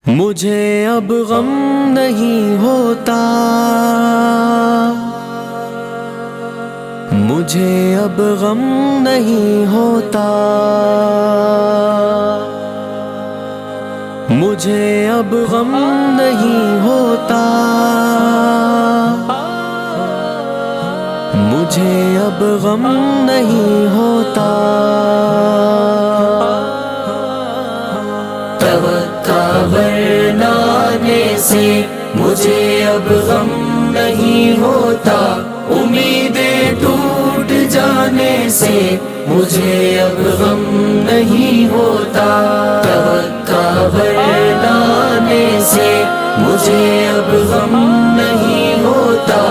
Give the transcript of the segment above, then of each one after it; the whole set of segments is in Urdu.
مجھے اب غم نہیں ہوتا، مجھے اب غم نہیں ہوتا، مجھے اب غم نہیں ہوتا، مجھے اب غم نہیں ہوتا۔ توقع ورنانے سے مجھے اب غم نہیں ہوتا، امیدیں ٹوٹ جانے سے مجھے اب غم نہیں ہوتا۔ توقع ورنانے سے مجھے اب غم نہیں ہوتا،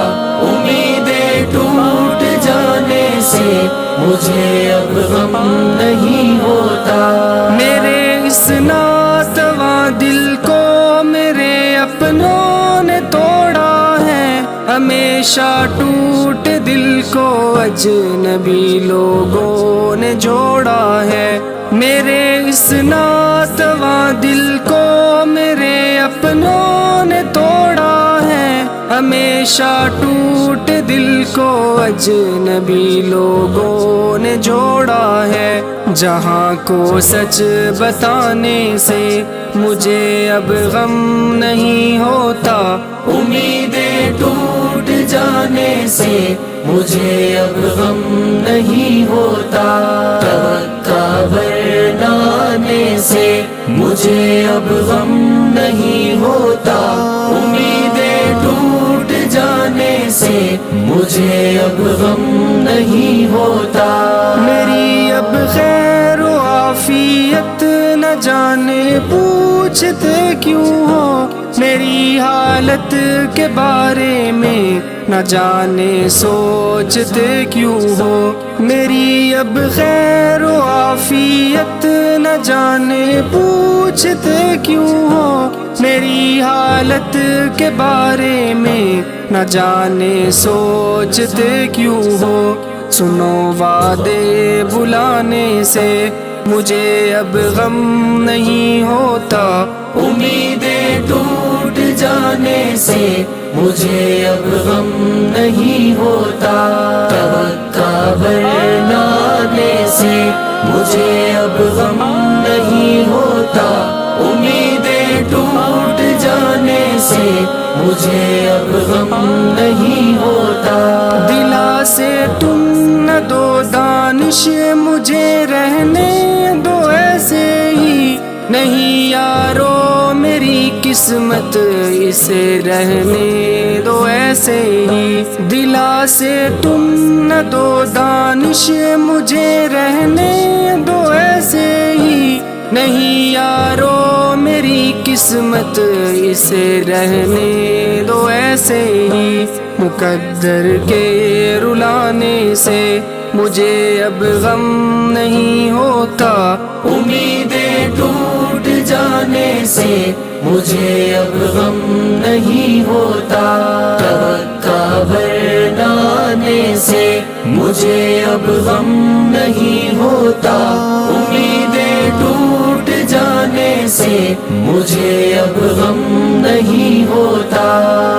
امیدیں ٹوٹ جانے سے مجھے اب غم نہیں ہوتا۔ میرے اس ناتواں دل کو میرے اپنوں نے توڑا ہے، ہمیشہ ٹوٹ دل کو اجنبی لوگوں نے جوڑا ہے۔ میرے اس ناتواں دل کو میرے اپنوں نے توڑا ہے، ہمیشہ ٹوٹ دل کو اجنبی لوگوں نے جوڑا ہے۔ جہاں کو سچ بتانے سے مجھے اب غم نہیں ہوتا، امیدیں ٹوٹ جانے سے مجھے اب غم نہیں ہوتا۔ توقع ورنانے سے مجھے اب غم نہیں ہوتا، امیدیں ٹوٹ جانے سے مجھے اب غم نہیں ہوتا۔ میری اب خیر و عافیت نہ جانے پوچھتے کیوں ہو، میری حالت کے بارے میں نہ جانے سوچتے کیوں ہو۔ میری اب خیر و عافیت نہ جانے پوچھتے کیوں ہو، میری حالت کے بارے میں نہ جانے سوچتے کیوں ہو۔ سنو وعدے بلانے سے مجھے اب غم نہیں ہوتا، امیدیں ٹوٹ جانے سے مجھے اب غم نہیں ہوتا۔ توقع ورنانے سے مجھے اب غم نہیں ہوتا، امیدیں ٹوٹ جانے سے مجھے اب غم نہیں ہوتا۔ دلا سے تم نہ دو دانش مجھے رہنے دو ایسے ہی، نہیں یارو میری قسمت اسے رہنے دو ایسے ہی۔ دلا سے تم نہ دو دانش مجھے رہنے دو ایسے ہی، نہیں یارو میری قسمت اسے رہنے دو ایسے ہی۔ مقدر کے رلانے سے مجھے اب غم نہیں ہوتا، امیدیں ٹوٹ جانے سے مجھے اب غم نہیں ہوتا۔ توقع ورنانے سے مجھے اب غم نہیں ہوتا، امیدیں ٹوٹ جانے سے مجھے اب غم نہیں ہوتا۔